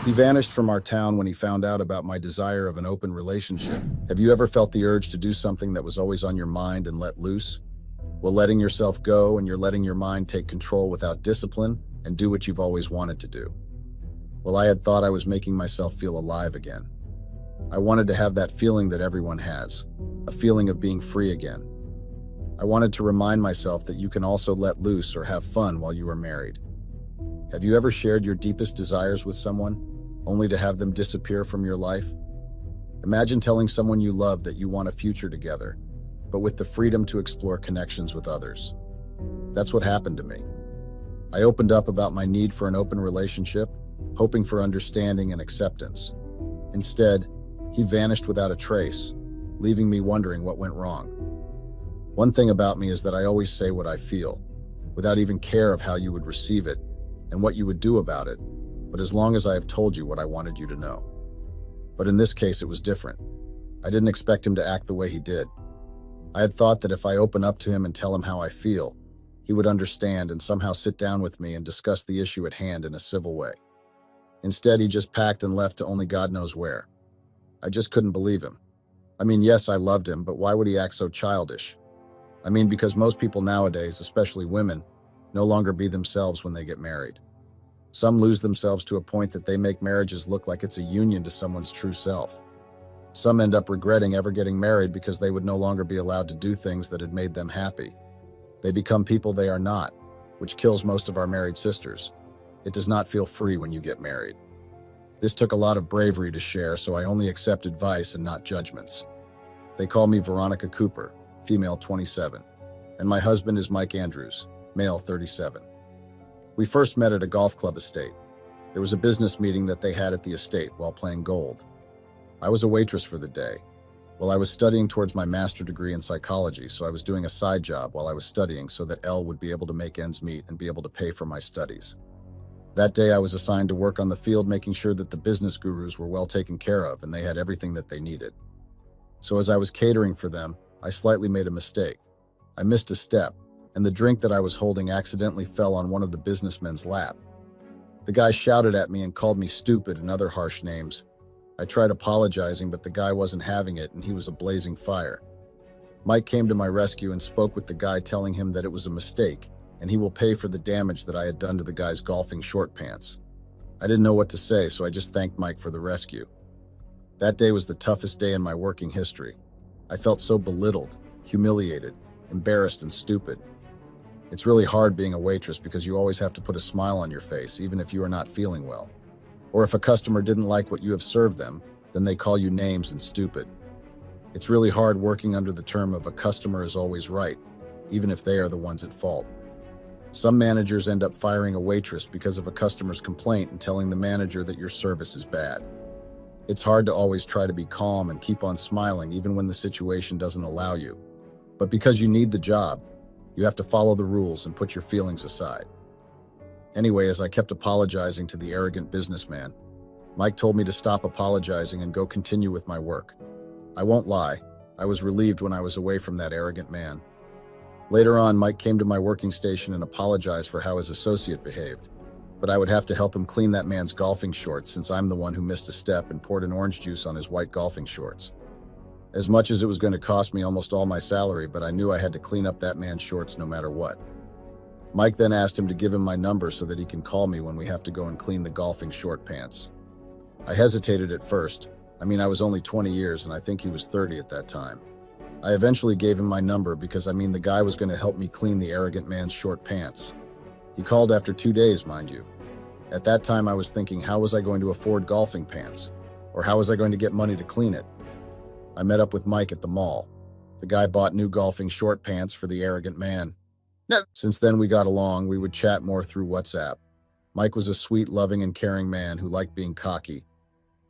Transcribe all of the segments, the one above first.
He vanished from our town when he found out about my desire of an open relationship. Have you ever felt the urge to do something that was always on your mind and let loose? Well, letting yourself go and you're letting your mind take control without discipline and do what you've always wanted to do. Well, I had thought I was making myself feel alive again. I wanted to have that feeling that everyone has, a feeling of being free again. I wanted to remind myself that you can also let loose or have fun while you are married. Have you ever shared your deepest desires with someone, only to have them disappear from your life? Imagine telling someone you love that you want a future together, but with the freedom to explore connections with others. That's what happened to me. I opened up about my need for an open relationship, hoping for understanding and acceptance. Instead, he vanished without a trace, leaving me wondering what went wrong. One thing about me is that I always say what I feel, without even care of how you would receive it and what you would do about it, but as long as I have told you what I wanted you to know. But in this case, it was different. I didn't expect him to act the way he did. I had thought that if I open up to him and tell him how I feel, he would understand and somehow sit down with me and discuss the issue at hand in a civil way. Instead, he just packed and left to only God knows where. I just couldn't believe him. I mean, yes, I loved him, but why would he act so childish? I mean, because most people nowadays, especially women, no longer be themselves when they get married. Some lose themselves to a point that they make marriages look like it's a union to someone's true self. Some end up regretting ever getting married because they would no longer be allowed to do things that had made them happy. They become people they are not, which kills most of our married sisters. It does not feel free when you get married. This took a lot of bravery to share, so I only accept advice and not judgments. They call me Veronica Cooper, female 27, and my husband is Mike Andrews, male 37. We first met at a golf club estate. There was a business meeting that they had at the estate while playing gold. I was a waitress for the day. Well, I was studying towards my master's degree in psychology, so I was doing a side job while I was studying so that Elle would be able to make ends meet and be able to pay for my studies. That day, I was assigned to work on the field making sure that the business gurus were well taken care of and they had everything that they needed. So as I was catering for them, I slightly made a mistake. I missed a step, and the drink that I was holding accidentally fell on one of the businessmen's lap. The guy shouted at me and called me stupid and other harsh names. I tried apologizing, but the guy wasn't having it and he was a blazing fire. Mike came to my rescue and spoke with the guy, telling him that it was a mistake and he will pay for the damage that I had done to the guy's golfing short pants. I didn't know what to say, so I just thanked Mike for the rescue. That day was the toughest day in my working history. I felt so belittled, humiliated, embarrassed, and stupid. It's really hard being a waitress because you always have to put a smile on your face, even if you are not feeling well. Or if a customer didn't like what you have served them, then they call you names and stupid. It's really hard working under the term of a customer is always right, even if they are the ones at fault. Some managers end up firing a waitress because of a customer's complaint and telling the manager that your service is bad. It's hard to always try to be calm and keep on smiling even when the situation doesn't allow you. But because you need the job, you have to follow the rules and put your feelings aside. Anyway, as I kept apologizing to the arrogant businessman, Mike told me to stop apologizing and go continue with my work. I won't lie, I was relieved when I was away from that arrogant man. Later on, Mike came to my working station and apologized for how his associate behaved, but I would have to help him clean that man's golfing shorts since I'm the one who missed a step and poured an orange juice on his white golfing shorts. As much as it was going to cost me almost all my salary, but I knew I had to clean up that man's shorts no matter what. Mike then asked him to give him my number so that he can call me when we have to go and clean the golfing short pants. I hesitated at first. I was only 20 years and I think he was 30 at that time. I eventually gave him my number because the guy was going to help me clean the arrogant man's short pants. He called after 2 days, mind you. At that time, I was thinking, how was I going to afford golfing pants? Or how was I going to get money to clean it? I met up with Mike at the mall. The guy bought new golfing short pants for the arrogant man. Since then, we got along. We would chat more through WhatsApp. Mike was a sweet, loving, and caring man who liked being cocky.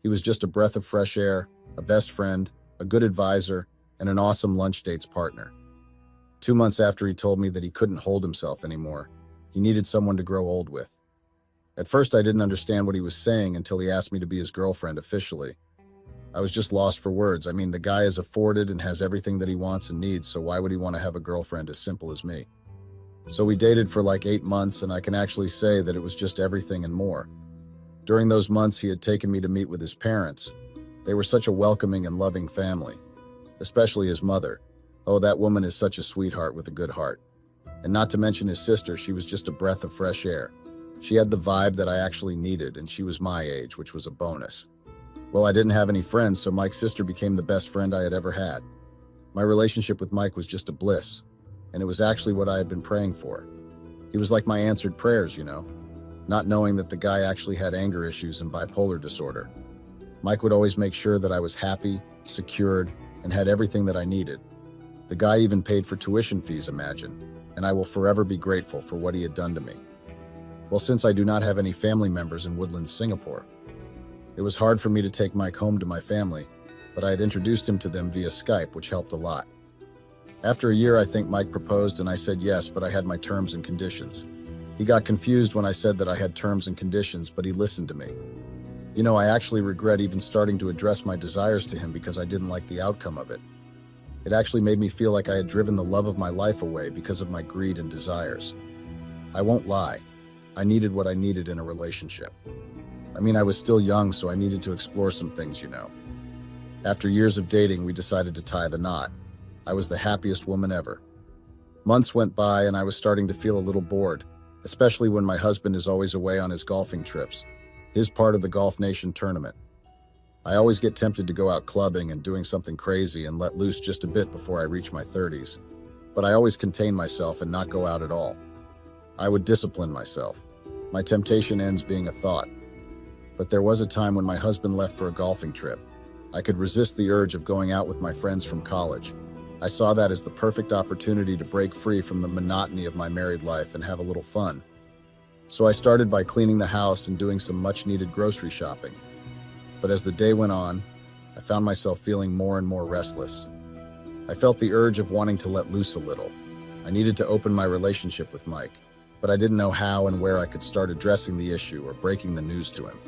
He was just a breath of fresh air, a best friend, a good advisor, and an awesome lunch dates partner. 2 months after he told me that he couldn't hold himself anymore, he needed someone to grow old with. At first, I didn't understand what he was saying until he asked me to be his girlfriend officially. I was just lost for words. The guy is afforded and has everything that he wants and needs, so why would he want to have a girlfriend as simple as me? So we dated for like 8 months, and I can actually say that it was just everything and more. During those months, he had taken me to meet with his parents. They were such a welcoming and loving family, especially his mother. Oh, that woman is such a sweetheart with a good heart. And not to mention his sister, she was just a breath of fresh air. She had the vibe that I actually needed, and she was my age, which was a bonus. Well, I didn't have any friends, so Mike's sister became the best friend I had ever had. My relationship with Mike was just a bliss, and it was actually what I had been praying for. He was like my answered prayers, not knowing that the guy actually had anger issues and bipolar disorder. Mike would always make sure that I was happy, secured, and had everything that I needed. The guy even paid for tuition fees, imagine, and I will forever be grateful for what he had done to me. Well, since I do not have any family members in Woodlands, Singapore, it was hard for me to take Mike home to my family, but I had introduced him to them via Skype, which helped a lot. After a year, I think Mike proposed and I said yes, but I had my terms and conditions. He got confused when I said that I had terms and conditions, but he listened to me. I actually regret even starting to address my desires to him because I didn't like the outcome of it. It actually made me feel like I had driven the love of my life away because of my greed and desires. I won't lie. I needed what I needed in a relationship. I was still young, so I needed to explore some things. After years of dating, we decided to tie the knot. I was the happiest woman ever. Months went by and I was starting to feel a little bored, especially when my husband is always away on his golfing trips, his part of the Golf Nation tournament. I always get tempted to go out clubbing and doing something crazy and let loose just a bit before I reach my 30s, but I always contain myself and not go out at all. I would discipline myself. My temptation ends being a thought. But there was a time when my husband left for a golfing trip. I could resist the urge of going out with my friends from college. I saw that as the perfect opportunity to break free from the monotony of my married life and have a little fun. So I started by cleaning the house and doing some much-needed grocery shopping. But as the day went on, I found myself feeling more and more restless. I felt the urge of wanting to let loose a little. I needed to open my relationship with Mike, but I didn't know how and where I could start addressing the issue or breaking the news to him.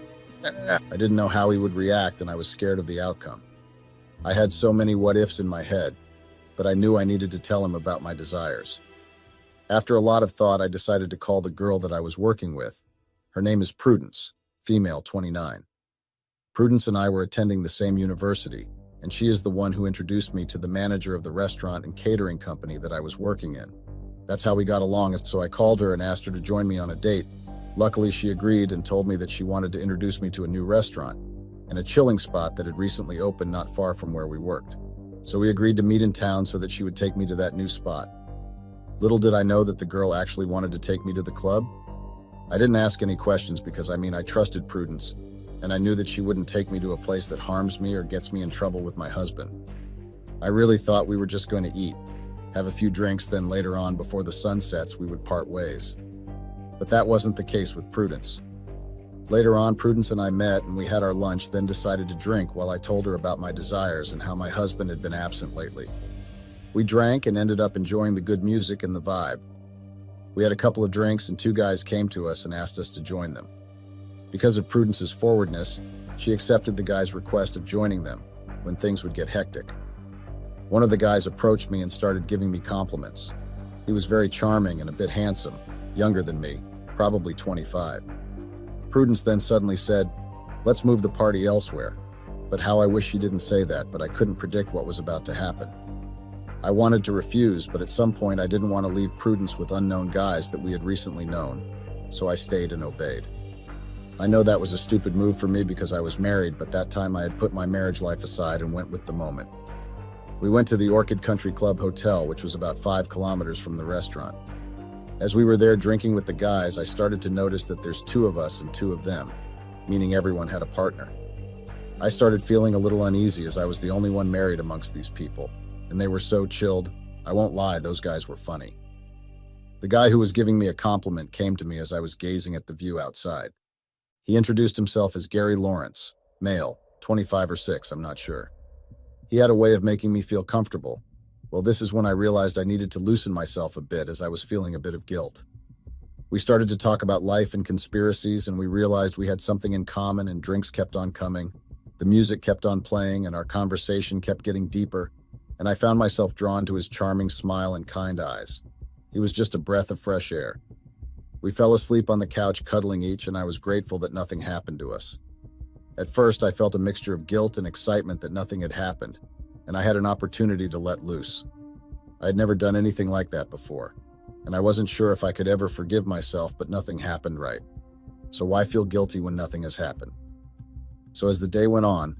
I didn't know how he would react, and I was scared of the outcome. I had so many what-ifs in my head, but I knew I needed to tell him about my desires. After a lot of thought, I decided to call the girl that I was working with. Her name is Prudence, female, 29. Prudence and I were attending the same university, and she is the one who introduced me to the manager of the restaurant and catering company that I was working in. That's how we got along, so I called her and asked her to join me on a date. Luckily, she agreed and told me that she wanted to introduce me to a new restaurant and a chilling spot that had recently opened not far from where we worked. So we agreed to meet in town so that she would take me to that new spot. Little did I know that the girl actually wanted to take me to the club. I didn't ask any questions because I trusted Prudence, and I knew that she wouldn't take me to a place that harms me or gets me in trouble with my husband. I really thought we were just going to eat, have a few drinks, then later on, before the sun sets, we would part ways. But that wasn't the case with Prudence. Later on, Prudence and I met and we had our lunch, then decided to drink while I told her about my desires and how my husband had been absent lately. We drank and ended up enjoying the good music and the vibe. We had a couple of drinks and two guys came to us and asked us to join them. Because of Prudence's forwardness, she accepted the guy's request of joining them when things would get hectic. One of the guys approached me and started giving me compliments. He was very charming and a bit handsome, younger than me, probably 25. Prudence then suddenly said, "Let's move the party elsewhere." But how I wish she didn't say that, but I couldn't predict what was about to happen. I wanted to refuse, but at some point I didn't want to leave Prudence with unknown guys that we had recently known, so I stayed and obeyed. I know that was a stupid move for me because I was married, but that time I had put my marriage life aside and went with the moment. We went to the Orchid Country Club Hotel, which was about 5 kilometers from the restaurant. As we were there drinking with the guys, I started to notice that there's 2 of us and 2 of them, meaning everyone had a partner. I started feeling a little uneasy as I was the only one married amongst these people, and they were so chilled. I won't lie, those guys were funny. The guy who was giving me a compliment came to me as I was gazing at the view outside. He introduced himself as Gary Lawrence, male, 25 or 6, I'm not sure. He had a way of making me feel comfortable. Well, this is when I realized I needed to loosen myself a bit as I was feeling a bit of guilt. We started to talk about life and conspiracies, and we realized we had something in common, and drinks kept on coming. The music kept on playing, and our conversation kept getting deeper, and I found myself drawn to his charming smile and kind eyes. He was just a breath of fresh air. We fell asleep on the couch, cuddling each, and I was grateful that nothing happened to us. At first, I felt a mixture of guilt and excitement that nothing had happened, and I had an opportunity to let loose. I had never done anything like that before, and I wasn't sure if I could ever forgive myself, but nothing happened right. So why feel guilty when nothing has happened? So as the day went on,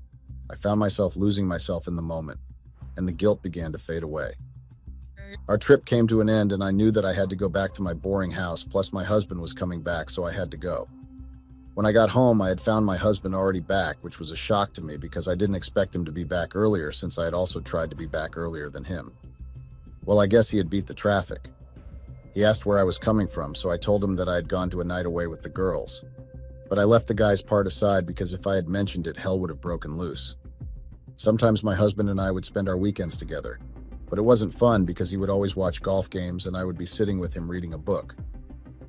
I found myself losing myself in the moment, and the guilt began to fade away. Our trip came to an end, and I knew that I had to go back to my boring house, plus my husband was coming back, so I had to go. When I got home, I had found my husband already back, which was a shock to me because I didn't expect him to be back earlier, since I had also tried to be back earlier than him. Well, I guess he had beat the traffic. He asked where I was coming from, so I told him that I had gone to a night away with the girls. But I left the guy's part aside because if I had mentioned it, hell would have broken loose. Sometimes my husband and I would spend our weekends together, but it wasn't fun because he would always watch golf games and I would be sitting with him reading a book,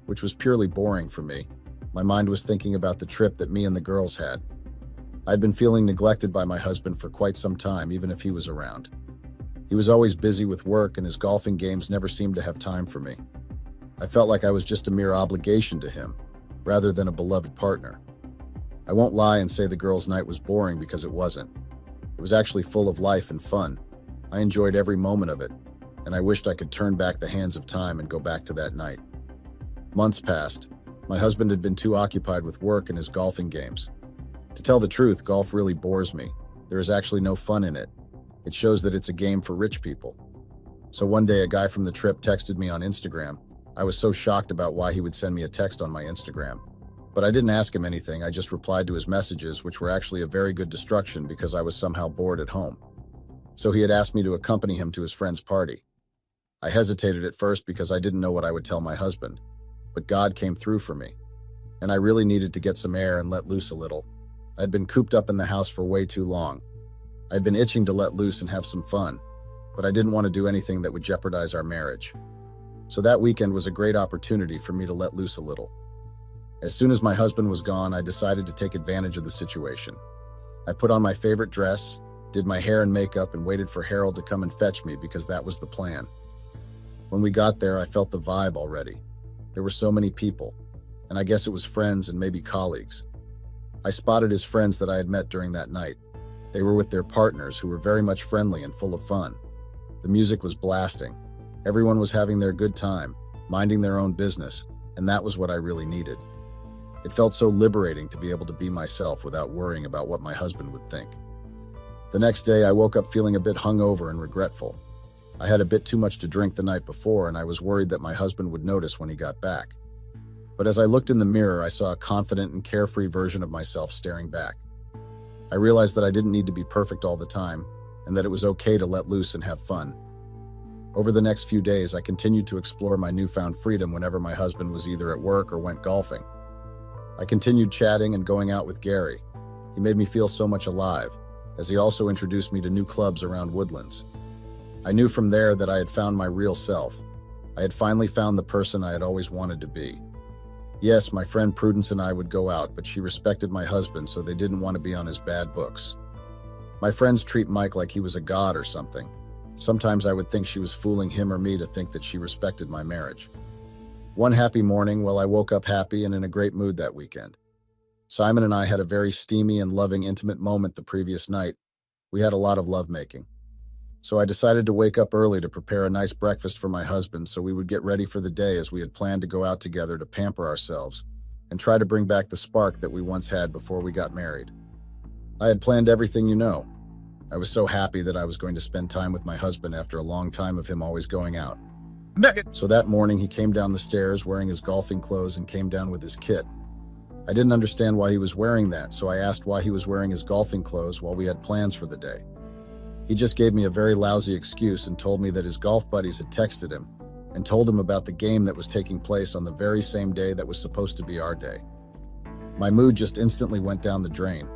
which was purely boring for me. My mind was thinking about the trip that me and the girls had. I'd been feeling neglected by my husband for quite some time, even if he was around. He was always busy with work and his golfing games never seemed to have time for me. I felt like I was just a mere obligation to him, rather than a beloved partner. I won't lie and say the girls' night was boring because it wasn't. It was actually full of life and fun. I enjoyed every moment of it, and I wished I could turn back the hands of time and go back to that night. Months passed. My husband had been too occupied with work and his golfing games. To tell the truth, golf really bores me. There is actually no fun in it. It shows that it's a game for rich people. So one day, a guy from the trip texted me on Instagram. I was so shocked about why he would send me a text on my Instagram. But I didn't ask him anything, I just replied to his messages, which were actually a very good distraction because I was somehow bored at home. So he had asked me to accompany him to his friend's party. I hesitated at first because I didn't know what I would tell my husband. But God came through for me. And I really needed to get some air and let loose a little. I had been cooped up in the house for way too long. I had been itching to let loose and have some fun, but I didn't want to do anything that would jeopardize our marriage. So that weekend was a great opportunity for me to let loose a little. As soon as my husband was gone, I decided to take advantage of the situation. I put on my favorite dress, did my hair and makeup, and waited for Harold to come and fetch me because that was the plan. When we got there, I felt the vibe already. There were so many people, and I guess it was friends and maybe colleagues. I spotted his friends that I had met during that night. They were with their partners who were very much friendly and full of fun. The music was blasting. Everyone was having their good time, minding their own business, and that was what I really needed. It felt so liberating to be able to be myself without worrying about what my husband would think. The next day, I woke up feeling a bit hungover and regretful. I had a bit too much to drink the night before, and I was worried that my husband would notice when he got back. But as I looked in the mirror, I saw a confident and carefree version of myself staring back. I realized that I didn't need to be perfect all the time, and that it was okay to let loose and have fun. Over the next few days, I continued to explore my newfound freedom whenever my husband was either at work or went golfing. I continued chatting and going out with Gary. He made me feel so much alive, as he also introduced me to new clubs around Woodlands. I knew from there that I had found my real self. I had finally found the person I had always wanted to be. Yes, my friend Prudence and I would go out, but she respected my husband, so they didn't want to be on his bad books. My friends treat Mike like he was a god or something. Sometimes I would think she was fooling him or me to think that she respected my marriage. One happy morning, I woke up happy and in a great mood that weekend. Simon and I had a very steamy and loving, intimate moment the previous night. We had a lot of lovemaking. So I decided to wake up early to prepare a nice breakfast for my husband so we would get ready for the day, as we had planned to go out together to pamper ourselves and try to bring back the spark that we once had before we got married. I had planned everything, you know. I was so happy that I was going to spend time with my husband after a long time of him always going out. So that morning he came down the stairs wearing his golfing clothes and came down with his kit. I didn't understand why he was wearing that, so I asked why he was wearing his golfing clothes while we had plans for the day. He just gave me a very lousy excuse and told me that his golf buddies had texted him and told him about the game that was taking place on the very same day that was supposed to be our day. My mood just instantly went down the drain.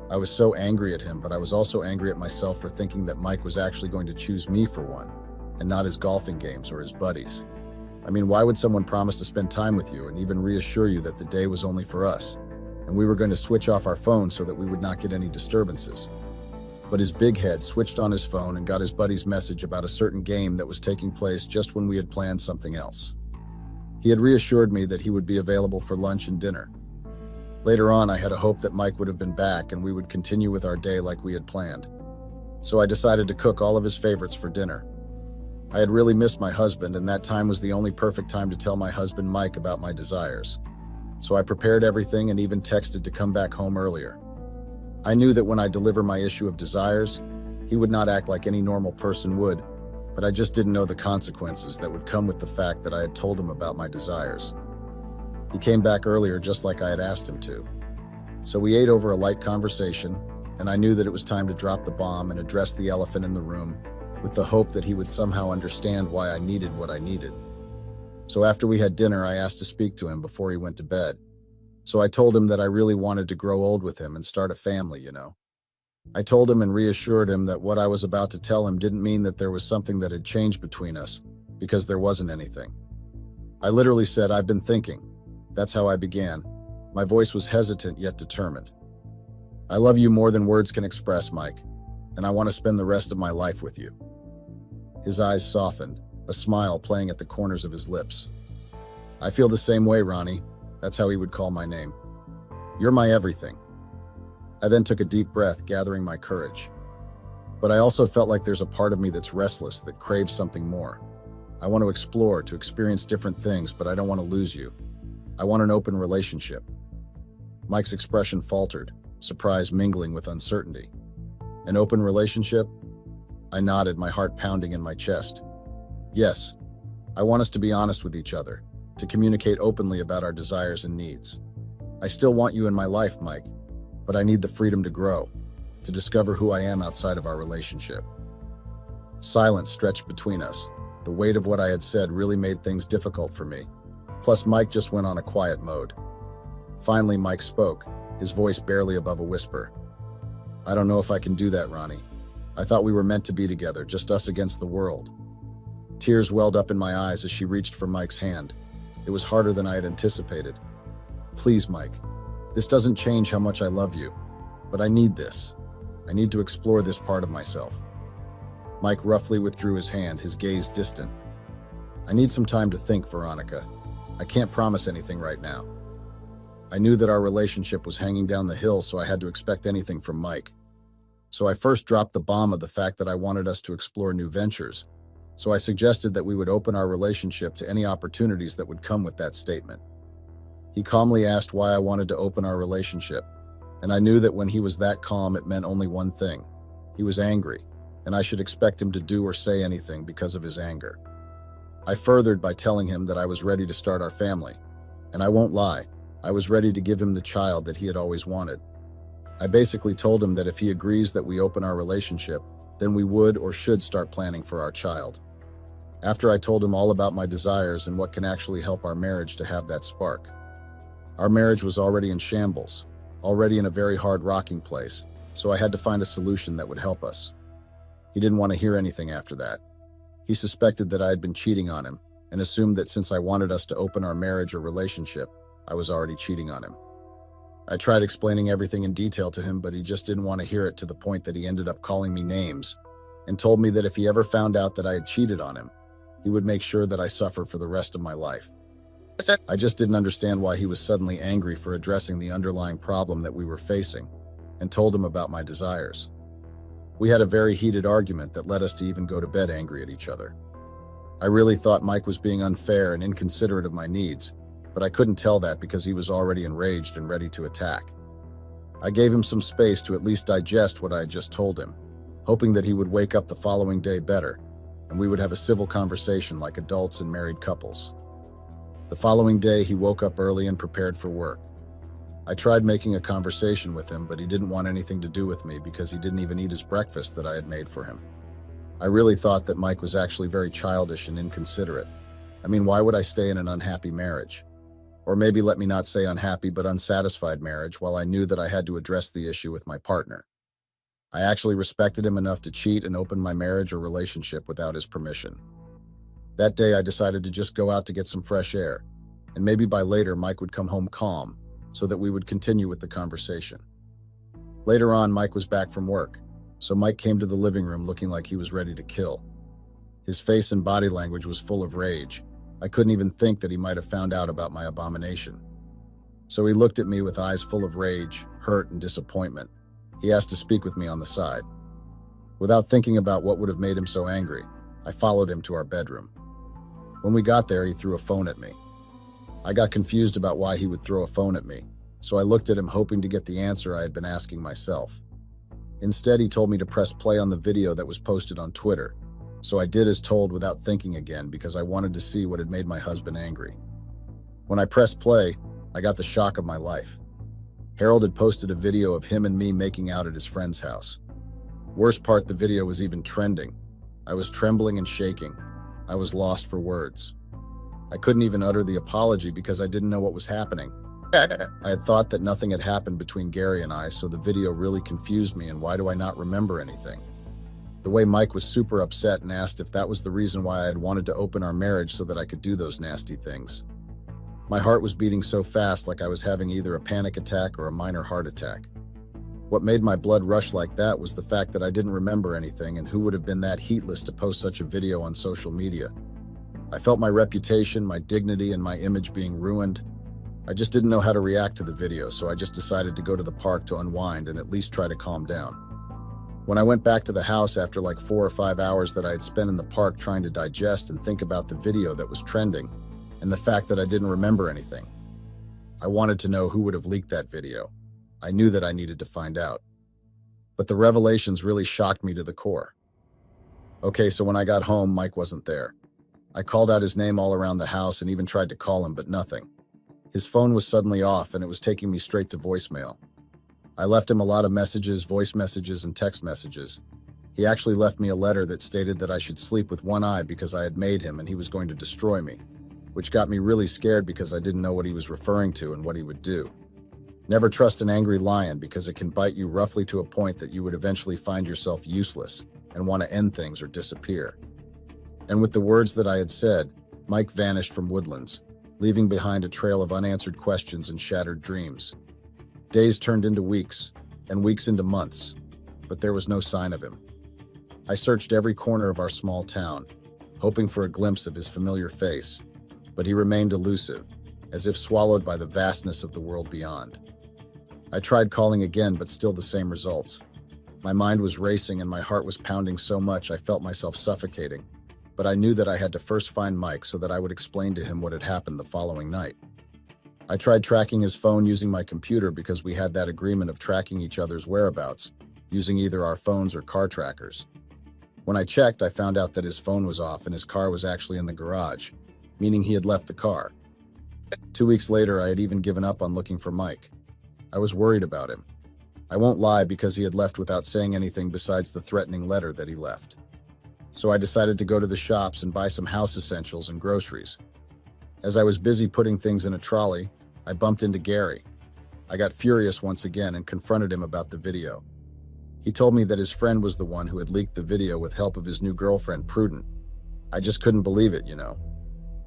I was so angry at him, but I was also angry at myself for thinking that Mike was actually going to choose me for one, and not his golfing games or his buddies. I mean, why would someone promise to spend time with you and even reassure you that the day was only for us, and we were going to switch off our phones so that we would not get any disturbances? But his big head switched on his phone and got his buddy's message about a certain game that was taking place just when we had planned something else. He had reassured me that he would be available for lunch and dinner. Later on, I had a hope that Mike would have been back and we would continue with our day like we had planned. So I decided to cook all of his favorites for dinner. I had really missed my husband, and that time was the only perfect time to tell my husband Mike about my desires. So I prepared everything and even texted to come back home earlier. I knew that when I deliver my issue of desires, he would not act like any normal person would, but I just didn't know the consequences that would come with the fact that I had told him about my desires. He came back earlier just like I had asked him to. So we ate over a light conversation, and I knew that it was time to drop the bomb and address the elephant in the room, with the hope that he would somehow understand why I needed what I needed. So after we had dinner, I asked to speak to him before he went to bed. So I told him that I really wanted to grow old with him and start a family, I told him and reassured him that what I was about to tell him didn't mean that there was something that had changed between us, because there wasn't anything. I literally said, "I've been thinking." That's how I began. My voice was hesitant yet determined. "I love you more than words can express, Mike, and I want to spend the rest of my life with you." His eyes softened, a smile playing at the corners of his lips. "I feel the same way, Ronnie." That's how he would call my name. "You're my everything." I then took a deep breath, gathering my courage. But I also felt like there's a part of me that's restless, that craves something more. I want to explore, to experience different things, but I don't want to lose you. I want an open relationship. Mike's expression faltered, surprise mingling with uncertainty. "An open relationship?" I nodded, my heart pounding in my chest. "Yes, I want us to be honest with each other, to communicate openly about our desires and needs. I still want you in my life, Mike, but I need the freedom to grow, to discover who I am outside of our relationship." Silence stretched between us. The weight of what I had said really made things difficult for me. Plus, Mike just went on a quiet mode. Finally, Mike spoke, his voice barely above a whisper. "I don't know if I can do that, Ronnie. I thought we were meant to be together, just us against the world." Tears welled up in my eyes as she reached for Mike's hand. It was harder than I had anticipated. "Please, Mike. This doesn't change how much I love you, but I need this. I need to explore this part of myself." Mike roughly withdrew his hand, his gaze distant. "I need some time to think, Veronica. I can't promise anything right now." I knew that our relationship was hanging down the hill, so I had to expect anything from Mike. So I first dropped the bomb of the fact that I wanted us to explore new ventures. So I suggested that we would open our relationship to any opportunities that would come with that statement. He calmly asked why I wanted to open our relationship, and I knew that when he was that calm, it meant only one thing. He was angry, and I should expect him to do or say anything because of his anger. I furthered by telling him that I was ready to start our family, and I won't lie, I was ready to give him the child that he had always wanted. I basically told him that if he agrees that we open our relationship, then we would or should start planning for our child. After I told him all about my desires and what can actually help our marriage to have that spark. Our marriage was already in shambles, already in a very hard rocking place, so I had to find a solution that would help us. He didn't want to hear anything after that. He suspected that I had been cheating on him and assumed that since I wanted us to open our marriage or relationship, I was already cheating on him. I tried explaining everything in detail to him, but he just didn't want to hear it, to the point that he ended up calling me names and told me that if he ever found out that I had cheated on him, he would make sure that I suffer for the rest of my life. I just didn't understand why he was suddenly angry for addressing the underlying problem that we were facing, and told him about my desires. We had a very heated argument that led us to even go to bed angry at each other. I really thought Mike was being unfair and inconsiderate of my needs, but I couldn't tell that because he was already enraged and ready to attack. I gave him some space to at least digest what I had just told him, hoping that he would wake up the following day better, and we would have a civil conversation like adults and married couples. The following day, he woke up early and prepared for work. I tried making a conversation with him, but he didn't want anything to do with me because he didn't even eat his breakfast that I had made for him. I really thought that Mike was actually very childish and inconsiderate. I mean, why would I stay in an unhappy marriage? Or maybe let me not say unhappy, but unsatisfied marriage, while I knew that I had to address the issue with my partner. I actually respected him enough to cheat and open my marriage or relationship without his permission. That day, I decided to just go out to get some fresh air, and maybe by later, Mike would come home calm, so that we would continue with the conversation. Later on, Mike was back from work, so Mike came to the living room looking like he was ready to kill. His face and body language was full of rage, I couldn't even think that he might have found out about my abomination. So he looked at me with eyes full of rage, hurt, and disappointment. He asked to speak with me on the side. Without thinking about what would have made him so angry, I followed him to our bedroom. When we got there, he threw a phone at me. I got confused about why he would throw a phone at me, so I looked at him hoping to get the answer I had been asking myself. Instead, he told me to press play on the video that was posted on Twitter, so I did as told without thinking again because I wanted to see what had made my husband angry. When I pressed play, I got the shock of my life. Harold had posted a video of him and me making out at his friend's house. Worst part, the video was even trending. I was trembling and shaking. I was lost for words. I couldn't even utter the apology because I didn't know what was happening. I had thought that nothing had happened between Gary and I, so the video really confused me, and why do I not remember anything? The way Mike was super upset and asked if that was the reason why I had wanted to open our marriage so that I could do those nasty things. My heart was beating so fast like I was having either a panic attack or a minor heart attack. What made my blood rush like that was the fact that I didn't remember anything, and who would have been that heatless to post such a video on social media? I felt my reputation, my dignity, and my image being ruined. I just didn't know how to react to the video, so I just decided to go to the park to unwind and at least try to calm down. When I went back to the house after like 4 or 5 hours that I had spent in the park trying to digest and think about the video that was trending, and the fact that I didn't remember anything, I wanted to know who would have leaked that video. I knew that I needed to find out. But the revelations really shocked me to the core. Okay, so when I got home, Mike wasn't there. I called out his name all around the house and even tried to call him, but nothing. His phone was suddenly off and it was taking me straight to voicemail. I left him a lot of messages, voice messages, and text messages. He actually left me a letter that stated that I should sleep with one eye because I had made him and he was going to destroy me, which got me really scared because I didn't know what he was referring to and what he would do. Never trust an angry lion because it can bite you roughly to a point that you would eventually find yourself useless and want to end things or disappear. And with the words that I had said, Mike vanished from Woodlands, leaving behind a trail of unanswered questions and shattered dreams. Days turned into weeks, and weeks into months, but there was no sign of him. I searched every corner of our small town, hoping for a glimpse of his familiar face, but he remained elusive, as if swallowed by the vastness of the world beyond. I tried calling again, but still the same results. My mind was racing and my heart was pounding so much I felt myself suffocating, but I knew that I had to first find Mike so that I would explain to him what had happened the following night. I tried tracking his phone using my computer because we had that agreement of tracking each other's whereabouts, using either our phones or car trackers. When I checked, I found out that his phone was off and his car was actually in the garage, meaning he had left the car. 2 weeks later, I had even given up on looking for Mike. I was worried about him. I won't lie, because he had left without saying anything besides the threatening letter that he left. So I decided to go to the shops and buy some house essentials and groceries. As I was busy putting things in a trolley, I bumped into Gary. I got furious once again and confronted him about the video. He told me that his friend was the one who had leaked the video with help of his new girlfriend, Prudence. I just couldn't believe it, you know.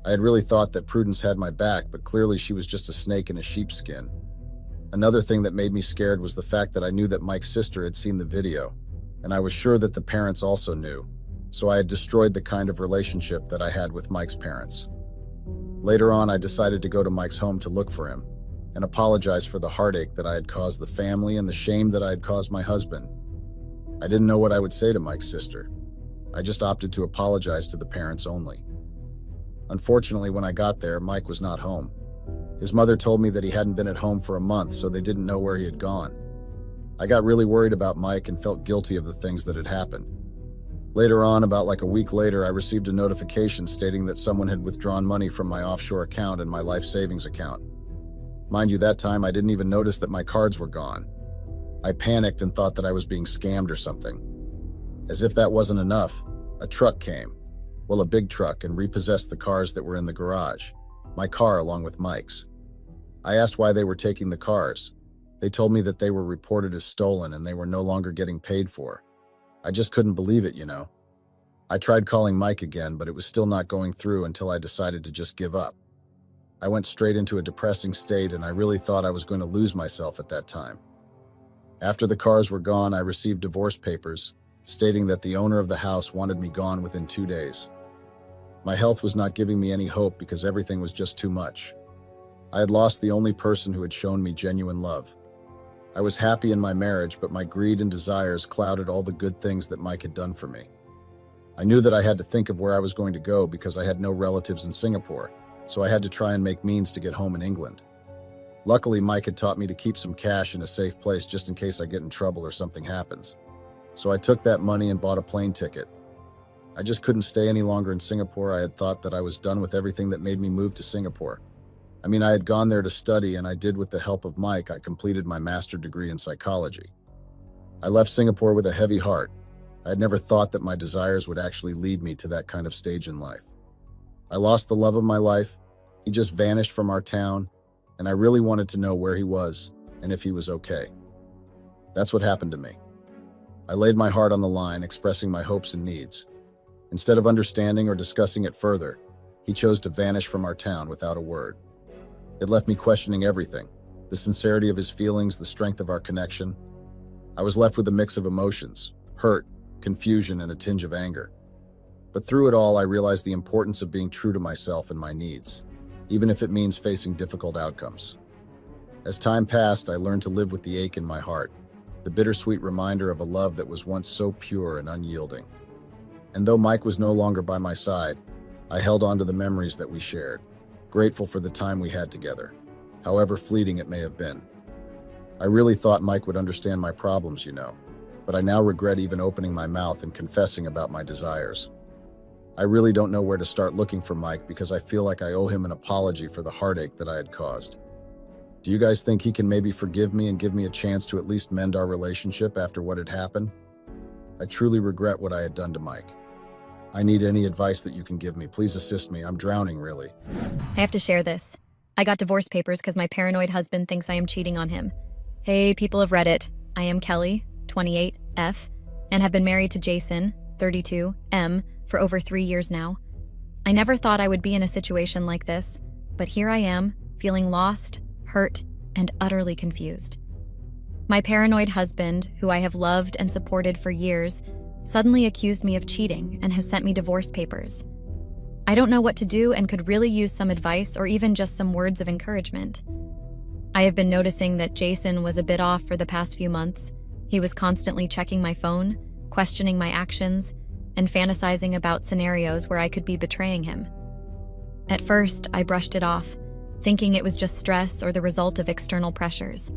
I had really thought that Prudence had my back, but clearly she was just a snake in a sheep's skin. Another thing that made me scared was the fact that I knew that Mike's sister had seen the video, and I was sure that the parents also knew, so I had destroyed the kind of relationship that I had with Mike's parents. Later on, I decided to go to Mike's home to look for him and apologize for the heartache that I had caused the family and the shame that I had caused my husband. I didn't know what I would say to Mike's sister. I just opted to apologize to the parents only. Unfortunately, when I got there, Mike was not home. His mother told me that he hadn't been at home for a month, so they didn't know where he had gone. I got really worried about Mike and felt guilty of the things that had happened. Later on, about like a week later, I received a notification stating that someone had withdrawn money from my offshore account and my life savings account. Mind you, that time I didn't even notice that my cards were gone. I panicked and thought that I was being scammed or something. As if that wasn't enough, a truck came. Well, a big truck, and repossessed the cars that were in the garage. My car along with Mike's. I asked why they were taking the cars. They told me that they were reported as stolen and they were no longer getting paid for. I just couldn't believe it, you know. I tried calling Mike again, but it was still not going through until I decided to just give up. I went straight into a depressing state and I really thought I was going to lose myself at that time. After the cars were gone, I received divorce papers stating that the owner of the house wanted me gone within 2 days. My health was not giving me any hope because everything was just too much. I had lost the only person who had shown me genuine love. I was happy in my marriage, but my greed and desires clouded all the good things that Mike had done for me. I knew that I had to think of where I was going to go because I had no relatives in Singapore, so I had to try and make means to get home in England. Luckily, Mike had taught me to keep some cash in a safe place just in case I get in trouble or something happens. So I took that money and bought a plane ticket. I just couldn't stay any longer in Singapore. I had thought that I was done with everything that made me move to Singapore. I had gone there to study, and I did with the help of Mike. I completed my master's degree in psychology. I left Singapore with a heavy heart. I had never thought that my desires would actually lead me to that kind of stage in life. I lost the love of my life. He just vanished from our town, and I really wanted to know where he was and if he was okay. That's what happened to me. I laid my heart on the line, expressing my hopes and needs. Instead of understanding or discussing it further, he chose to vanish from our town without a word. It left me questioning everything, the sincerity of his feelings, the strength of our connection. I was left with a mix of emotions, hurt, confusion, and a tinge of anger. But through it all, I realized the importance of being true to myself and my needs, even if it means facing difficult outcomes. As time passed, I learned to live with the ache in my heart, the bittersweet reminder of a love that was once so pure and unyielding. And though Mike was no longer by my side, I held on to the memories that we shared, grateful for the time we had together, however fleeting it may have been. I really thought Mike would understand my problems, but I now regret even opening my mouth and confessing about my desires. I really don't know where to start looking for Mike because I feel like I owe him an apology for the heartache that I had caused. Do you guys think he can maybe forgive me and give me a chance to at least mend our relationship after what had happened? I truly regret what I had done to Mike. I need any advice that you can give me. Please assist me. I'm drowning, really. I have to share this. I got divorce papers because my paranoid husband thinks I am cheating on him. Hey, people of Reddit. I am Kelly, 28, F, and have been married to Jason, 32, M, for over 3 years now. I never thought I would be in a situation like this, but here I am, feeling lost, hurt, and utterly confused. My paranoid husband, who I have loved and supported for years, suddenly accused me of cheating and has sent me divorce papers. I don't know what to do and could really use some advice or even just some words of encouragement. I have been noticing that Jason was a bit off for the past few months. He was constantly checking my phone, questioning my actions, and fantasizing about scenarios where I could be betraying him. At first, I brushed it off, thinking it was just stress or the result of external pressures.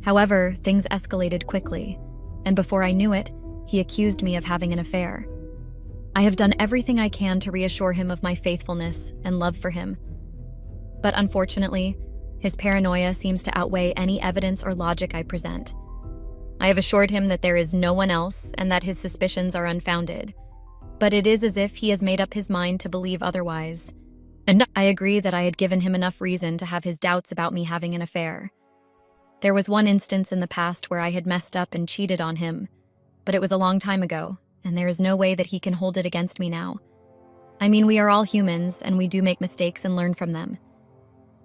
However, things escalated quickly, and before I knew it, he accused me of having an affair. I have done everything I can to reassure him of my faithfulness and love for him. But unfortunately, his paranoia seems to outweigh any evidence or logic I present. I have assured him that there is no one else and that his suspicions are unfounded. But it is as if he has made up his mind to believe otherwise. And I agree that I had given him enough reason to have his doubts about me having an affair. There was one instance in the past where I had messed up and cheated on him, but it was a long time ago, and there is no way that he can hold it against me now. We are all humans, and we do make mistakes and learn from them.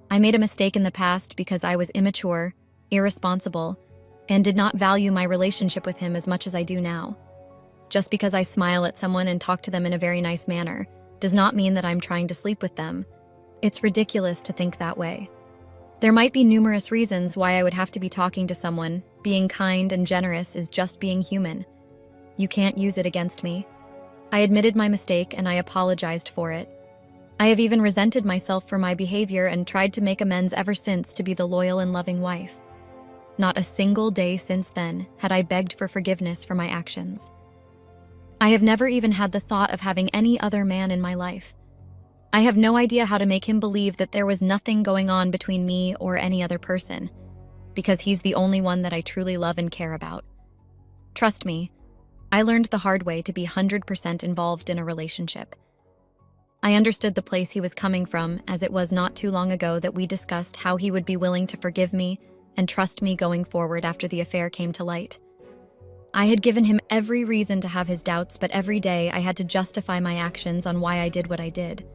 I made a mistake in the past because I was immature, irresponsible, and did not value my relationship with him as much as I do now. Just because I smile at someone and talk to them in a very nice manner does not mean that I'm trying to sleep with them. It's ridiculous to think that way. There might be numerous reasons why I would have to be talking to someone. Being kind and generous is just being human. You can't use it against me. I admitted my mistake and I apologized for it. I have even resented myself for my behavior and tried to make amends ever since to be the loyal and loving wife. Not a single day since then had I begged for forgiveness for my actions. I have never even had the thought of having any other man in my life. I have no idea how to make him believe that there was nothing going on between me or any other person, because he's the only one that I truly love and care about. Trust me, I learned the hard way to be 100% involved in a relationship. I understood the place he was coming from, as it was not too long ago that we discussed how he would be willing to forgive me and trust me going forward after the affair came to light. I had given him every reason to have his doubts, but every day I had to justify my actions on why I did what I did.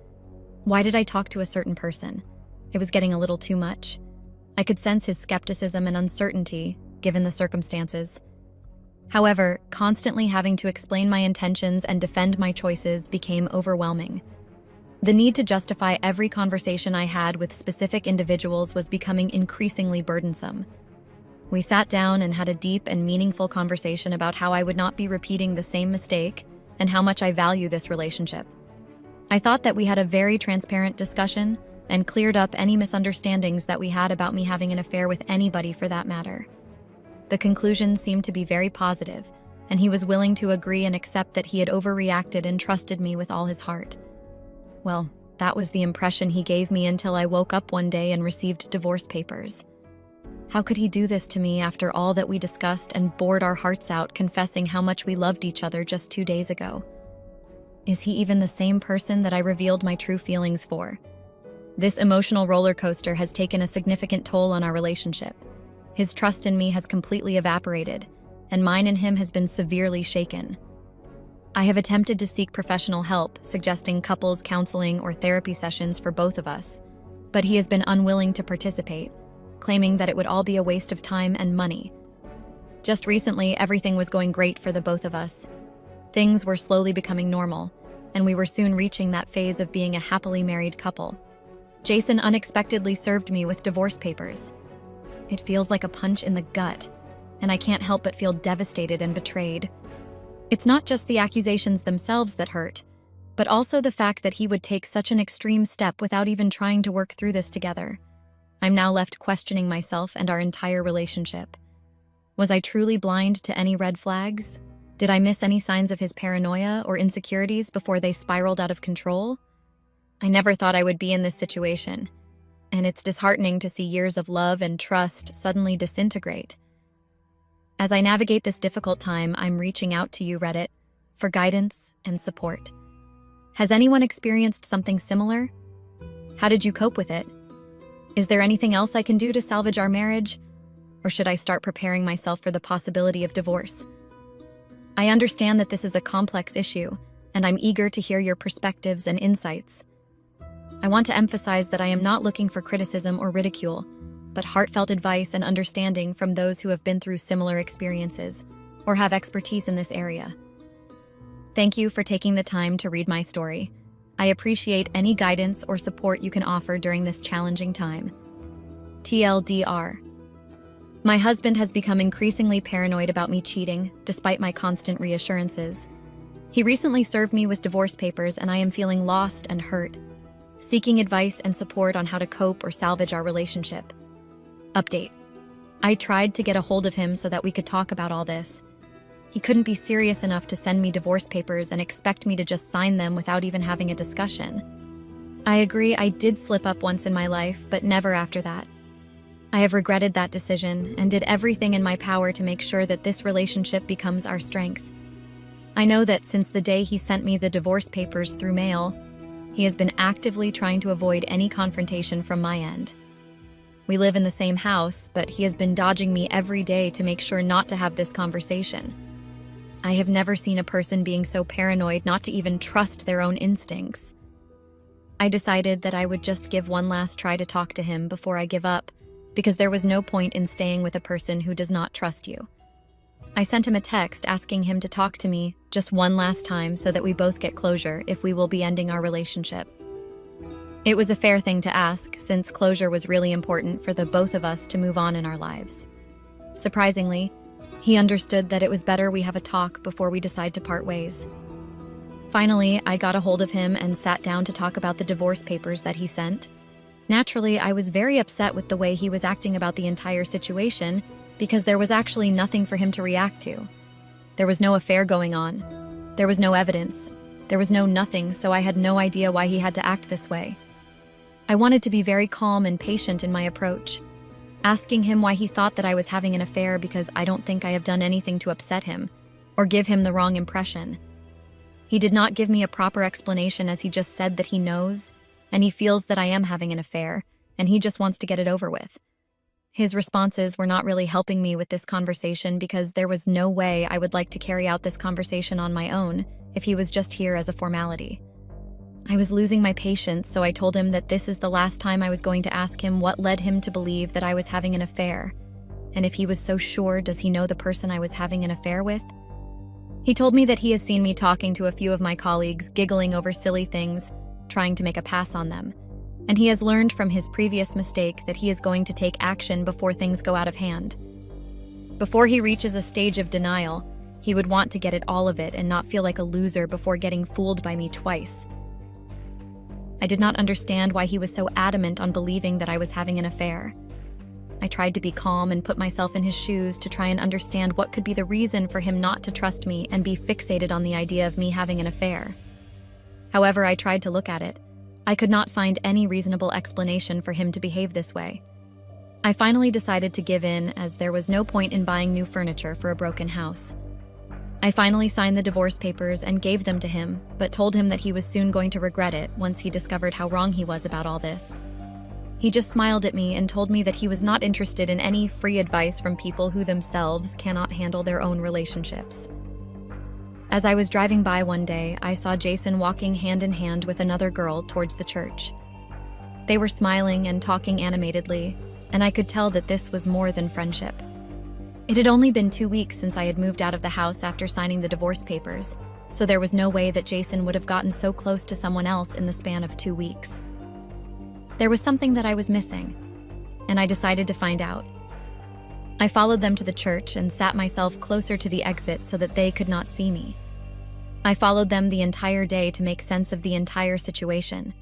Why did I talk to a certain person? It was getting a little too much. I could sense his skepticism and uncertainty, given the circumstances. However, constantly having to explain my intentions and defend my choices became overwhelming. The need to justify every conversation I had with specific individuals was becoming increasingly burdensome. We sat down and had a deep and meaningful conversation about how I would not be repeating the same mistake and how much I value this relationship. I thought that we had a very transparent discussion and cleared up any misunderstandings that we had about me having an affair with anybody for that matter. The conclusion seemed to be very positive, and he was willing to agree and accept that he had overreacted and trusted me with all his heart. Well, that was the impression he gave me until I woke up one day and received divorce papers. How could he do this to me after all that we discussed and bored our hearts out, confessing how much we loved each other just 2 days ago? Is he even the same person that I revealed my true feelings for? This emotional roller coaster has taken a significant toll on our relationship. His trust in me has completely evaporated, and mine in him has been severely shaken. I have attempted to seek professional help, suggesting couples counseling or therapy sessions for both of us, but he has been unwilling to participate, claiming that it would all be a waste of time and money. Just recently, everything was going great for the both of us. Things were slowly becoming normal, and we were soon reaching that phase of being a happily married couple. Jason unexpectedly served me with divorce papers. It feels like a punch in the gut, and I can't help but feel devastated and betrayed. It's not just the accusations themselves that hurt, but also the fact that he would take such an extreme step without even trying to work through this together. I'm now left questioning myself and our entire relationship. Was I truly blind to any red flags? Did I miss any signs of his paranoia or insecurities before they spiraled out of control? I never thought I would be in this situation, and it's disheartening to see years of love and trust suddenly disintegrate. As I navigate this difficult time, I'm reaching out to you, Reddit, for guidance and support. Has anyone experienced something similar? How did you cope with it? Is there anything else I can do to salvage our marriage? Or should I start preparing myself for the possibility of divorce? I understand that this is a complex issue, and I'm eager to hear your perspectives and insights. I want to emphasize that I am not looking for criticism or ridicule, but heartfelt advice and understanding from those who have been through similar experiences or have expertise in this area. Thank you for taking the time to read my story. I appreciate any guidance or support you can offer during this challenging time. TLDR. My husband has become increasingly paranoid about me cheating, despite my constant reassurances. He recently served me with divorce papers, and I am feeling lost and hurt, seeking advice and support on how to cope or salvage our relationship. Update. I tried to get a hold of him so that we could talk about all this. He couldn't be serious enough to send me divorce papers and expect me to just sign them without even having a discussion. I agree I did slip up once in my life, but never after that. I have regretted that decision and did everything in my power to make sure that this relationship becomes our strength. I know that since the day he sent me the divorce papers through mail, he has been actively trying to avoid any confrontation from my end. We live in the same house, but he has been dodging me every day to make sure not to have this conversation. I have never seen a person being so paranoid not to even trust their own instincts. I decided that I would just give one last try to talk to him before I give up, because there was no point in staying with a person who does not trust you. I sent him a text asking him to talk to me just one last time so that we both get closure if we will be ending our relationship. It was a fair thing to ask, since closure was really important for the both of us to move on in our lives. Surprisingly, he understood that it was better we have a talk before we decide to part ways. Finally, I got a hold of him and sat down to talk about the divorce papers that he sent. Naturally, I was very upset with the way he was acting about the entire situation because there was actually nothing for him to react to. There was no affair going on. There was no evidence. There was no nothing, so I had no idea why he had to act this way. I wanted to be very calm and patient in my approach, asking him why he thought that I was having an affair because I don't think I have done anything to upset him or give him the wrong impression. He did not give me a proper explanation, as he just said that he knows and he feels that I am having an affair and he just wants to get it over with. His responses were not really helping me with this conversation because there was no way I would like to carry out this conversation on my own if he was just here as a formality. I was losing my patience, so I told him that this is the last time I was going to ask him what led him to believe that I was having an affair, and if he was so sure, does he know the person I was having an affair with? He told me that he has seen me talking to a few of my colleagues, giggling over silly things, trying to make a pass on them. And he has learned from his previous mistake that he is going to take action before things go out of hand. Before he reaches a stage of denial, he would want to get it all of it and not feel like a loser before getting fooled by me twice. I did not understand why he was so adamant on believing that I was having an affair. I tried to be calm and put myself in his shoes to try and understand what could be the reason for him not to trust me and be fixated on the idea of me having an affair. However, I tried to look at it. I could not find any reasonable explanation for him to behave this way. I finally decided to give in, as there was no point in buying new furniture for a broken house. I finally signed the divorce papers and gave them to him, but told him that he was soon going to regret it once he discovered how wrong he was about all this. He just smiled at me and told me that he was not interested in any free advice from people who themselves cannot handle their own relationships. As I was driving by one day, I saw Jason walking hand in hand with another girl towards the church. They were smiling and talking animatedly, and I could tell that this was more than friendship. It had only been 2 weeks since I had moved out of the house after signing the divorce papers, so there was no way that Jason would have gotten so close to someone else in the span of 2 weeks. There was something that I was missing, and I decided to find out. I followed them to the church and sat myself closer to the exit so that they could not see me. I followed them the entire day to make sense of the entire situation.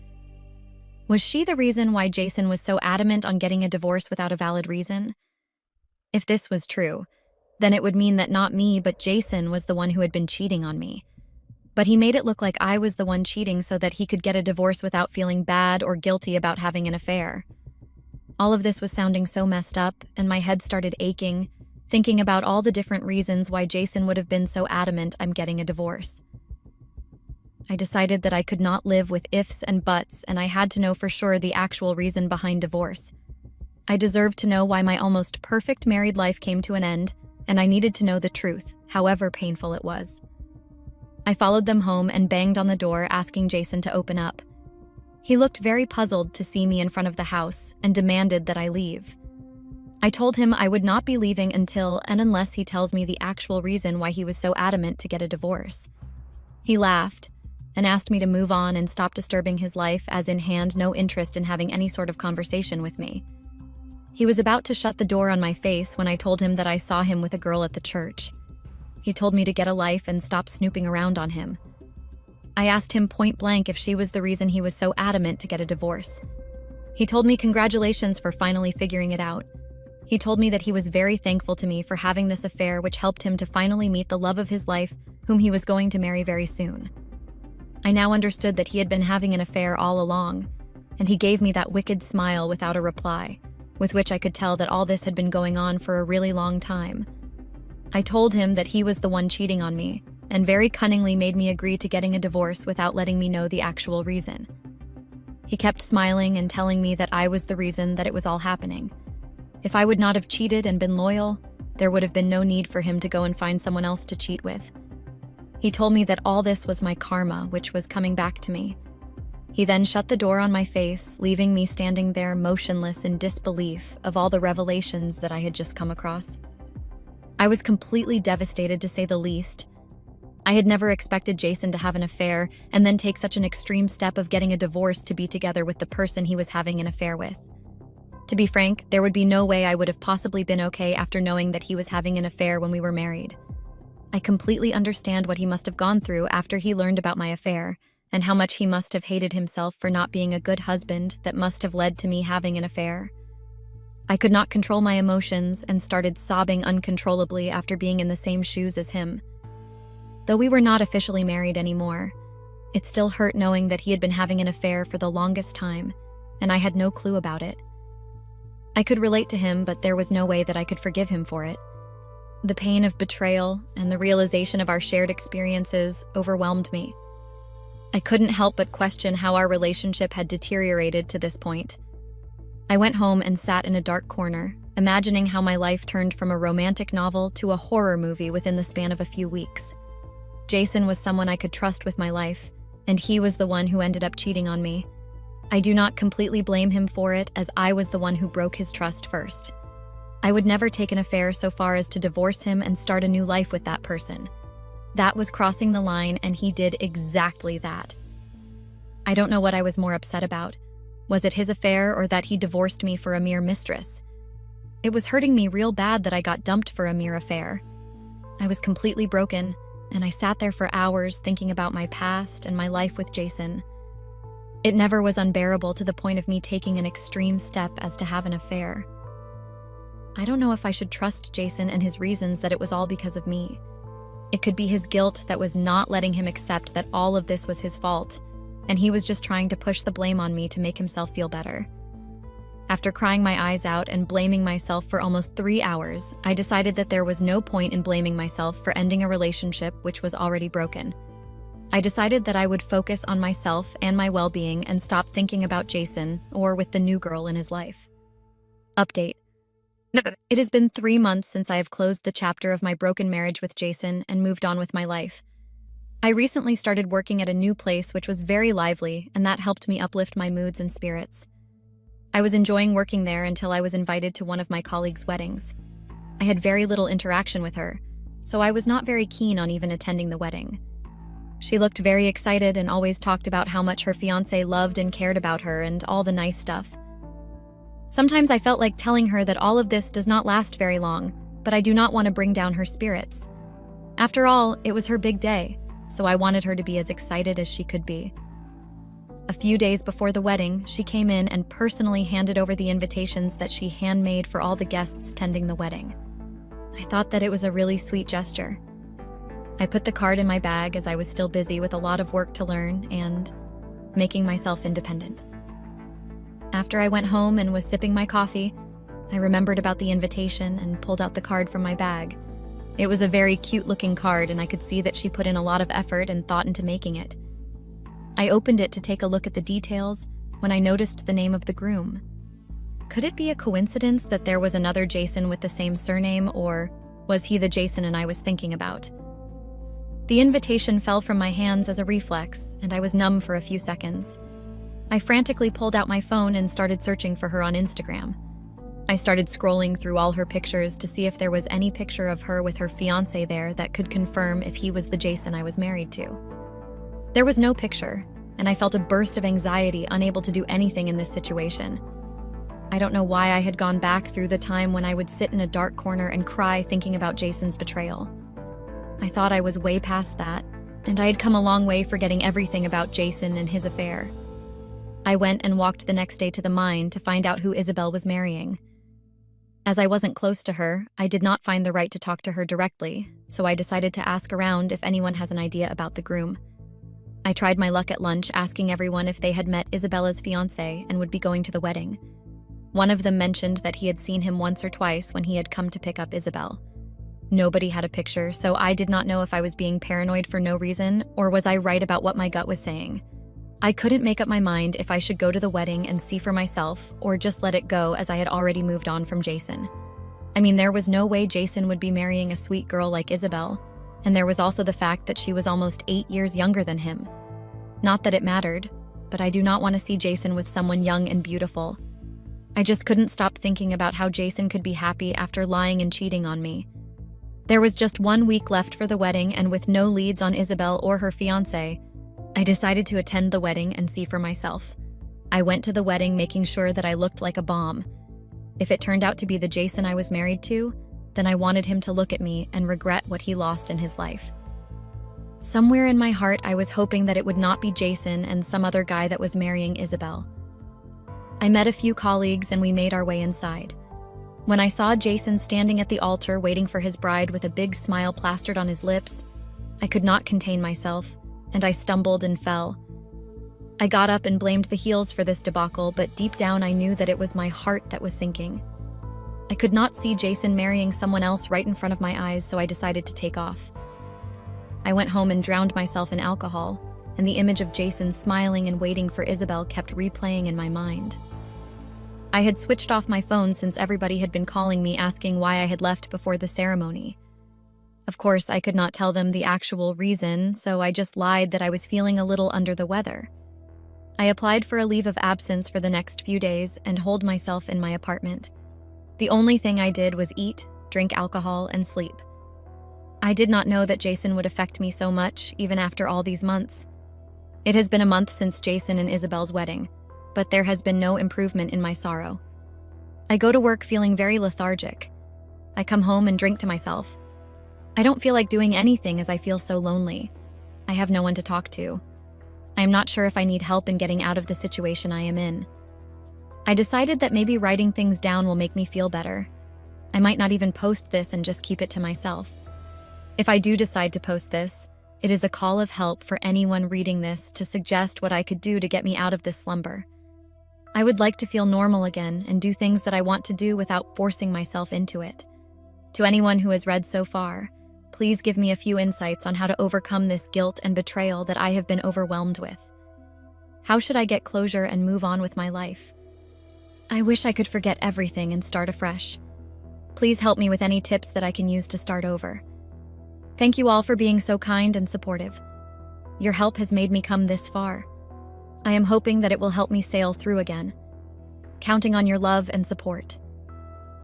Was she the reason why Jason was so adamant on getting a divorce without a valid reason? If this was true, then it would mean that not me, but Jason was the one who had been cheating on me. But he made it look like I was the one cheating so that he could get a divorce without feeling bad or guilty about having an affair. All of this was sounding so messed up, and my head started aching, thinking about all the different reasons why Jason would have been so adamant I'm getting a divorce. I decided that I could not live with ifs and buts, and I had to know for sure the actual reason behind divorce. I deserved to know why my almost perfect married life came to an end, and I needed to know the truth, however painful it was. I followed them home and banged on the door, asking Jason to open up. He looked very puzzled to see me in front of the house and demanded that I leave. I told him I would not be leaving until and unless he tells me the actual reason why he was so adamant to get a divorce. He laughed and asked me to move on and stop disturbing his life, as in hand no interest in having any sort of conversation with me. He was about to shut the door on my face when I told him that I saw him with a girl at the church. He told me to get a life and stop snooping around on him. I asked him point blank if she was the reason he was so adamant to get a divorce. He told me congratulations for finally figuring it out. He told me that he was very thankful to me for having this affair, which helped him to finally meet the love of his life, whom he was going to marry very soon. I now understood that he had been having an affair all along, and he gave me that wicked smile without a reply, with which I could tell that all this had been going on for a really long time. I told him that he was the one cheating on me, and very cunningly made me agree to getting a divorce without letting me know the actual reason. He kept smiling and telling me that I was the reason that it was all happening. If I would not have cheated and been loyal, there would have been no need for him to go and find someone else to cheat with. He told me that all this was my karma, which was coming back to me. He then shut the door on my face, leaving me standing there motionless in disbelief of all the revelations that I had just come across. I was completely devastated, to say the least. I had never expected Jason to have an affair and then take such an extreme step of getting a divorce to be together with the person he was having an affair with. To be frank, there would be no way I would have possibly been okay after knowing that he was having an affair when we were married. I completely understand what he must have gone through after he learned about my affair, and how much he must have hated himself for not being a good husband that must have led to me having an affair. I could not control my emotions and started sobbing uncontrollably after being in the same shoes as him. Though we were not officially married anymore, it still hurt knowing that he had been having an affair for the longest time, and I had no clue about it. I could relate to him, but there was no way that I could forgive him for it. The pain of betrayal and the realization of our shared experiences overwhelmed me. I couldn't help but question how our relationship had deteriorated to this point. I went home and sat in a dark corner, imagining how my life turned from a romantic novel to a horror movie within the span of a few weeks. Jason was someone I could trust with my life, and he was the one who ended up cheating on me. I do not completely blame him for it, as I was the one who broke his trust first. I would never take an affair so far as to divorce him and start a new life with that person. That was crossing the line, and he did exactly that. I don't know what I was more upset about. Was it his affair or that he divorced me for a mere mistress? It was hurting me real bad that I got dumped for a mere affair. I was completely broken, and I sat there for hours thinking about my past and my life with Jason. It never was unbearable to the point of me taking an extreme step as to have an affair. I don't know if I should trust Jason and his reasons that it was all because of me. It could be his guilt that was not letting him accept that all of this was his fault, and he was just trying to push the blame on me to make himself feel better. After crying my eyes out and blaming myself for almost 3 hours, I decided that there was no point in blaming myself for ending a relationship which was already broken. I decided that I would focus on myself and my well-being and stop thinking about Jason or with the new girl in his life. Update. It has been 3 months since I have closed the chapter of my broken marriage with Jason and moved on with my life. I recently started working at a new place which was very lively, and that helped me uplift my moods and spirits. I was enjoying working there until I was invited to one of my colleagues' weddings. I had very little interaction with her, so I was not very keen on even attending the wedding. She looked very excited and always talked about how much her fiancé loved and cared about her and all the nice stuff. Sometimes I felt like telling her that all of this does not last very long, but I do not want to bring down her spirits. After all, it was her big day, so I wanted her to be as excited as she could be. A few days before the wedding, she came in and personally handed over the invitations that she handmade for all the guests tending the wedding. I thought that it was a really sweet gesture. I put the card in my bag as I was still busy with a lot of work to learn and making myself independent. After I went home and was sipping my coffee, I remembered about the invitation and pulled out the card from my bag. It was a very cute-looking card, and I could see that she put in a lot of effort and thought into making it. I opened it to take a look at the details when I noticed the name of the groom. Could it be a coincidence that there was another Jason with the same surname, or was he the Jason and I was thinking about? The invitation fell from my hands as a reflex, and I was numb for a few seconds. I frantically pulled out my phone and started searching for her on Instagram. I started scrolling through all her pictures to see if there was any picture of her with her fiancé there that could confirm if he was the Jason I was married to. There was no picture, and I felt a burst of anxiety, unable to do anything in this situation. I don't know why I had gone back through the time when I would sit in a dark corner and cry thinking about Jason's betrayal. I thought I was way past that, and I had come a long way forgetting everything about Jason and his affair. I went and walked the next day to the mine to find out who Isabel was marrying. As I wasn't close to her, I did not find the right to talk to her directly, so I decided to ask around if anyone has an idea about the groom. I tried my luck at lunch, asking everyone if they had met Isabella's fiancé and would be going to the wedding. One of them mentioned that he had seen him once or twice when he had come to pick up Isabel. Nobody had a picture, so I did not know if I was being paranoid for no reason, or was I right about what my gut was saying. I couldn't make up my mind if I should go to the wedding and see for myself, or just let it go as I had already moved on from Jason. I mean, there was no way Jason would be marrying a sweet girl like Isabel, and there was also the fact that she was almost 8 years younger than him. Not that it mattered, but I do not want to see Jason with someone young and beautiful. I just couldn't stop thinking about how Jason could be happy after lying and cheating on me. There was just 1 week left for the wedding, and with no leads on Isabel or her fiancé, I decided to attend the wedding and see for myself. I went to the wedding making sure that I looked like a bomb. If it turned out to be the Jason I was married to, then I wanted him to look at me and regret what he lost in his life. Somewhere in my heart, I was hoping that it would not be Jason and some other guy that was marrying Isabel. I met a few colleagues and we made our way inside. When I saw Jason standing at the altar waiting for his bride with a big smile plastered on his lips, I could not contain myself, and I stumbled and fell. I got up and blamed the heels for this debacle, but deep down I knew that it was my heart that was sinking. I could not see Jason marrying someone else right in front of my eyes, so I decided to take off. I went home and drowned myself in alcohol, and the image of Jason smiling and waiting for Isabel kept replaying in my mind. I had switched off my phone since everybody had been calling me asking why I had left before the ceremony. Of course, I could not tell them the actual reason, so I just lied that I was feeling a little under the weather. I applied for a leave of absence for the next few days and holed myself in my apartment. The only thing I did was eat, drink alcohol, and sleep. I did not know that Jason would affect me so much, even after all these months. It has been a month since Jason and Isabel's wedding, but there has been no improvement in my sorrow. I go to work feeling very lethargic. I come home and drink to myself. I don't feel like doing anything as I feel so lonely. I have no one to talk to. I am not sure if I need help in getting out of the situation I am in. I decided that maybe writing things down will make me feel better. I might not even post this and just keep it to myself. If I do decide to post this, it is a call of help for anyone reading this to suggest what I could do to get me out of this slumber. I would like to feel normal again and do things that I want to do without forcing myself into it. To anyone who has read so far, please give me a few insights on how to overcome this guilt and betrayal that I have been overwhelmed with. How should I get closure and move on with my life? I wish I could forget everything and start afresh. Please help me with any tips that I can use to start over. Thank you all for being so kind and supportive. Your help has made me come this far. I am hoping that it will help me sail through again. Counting on your love and support.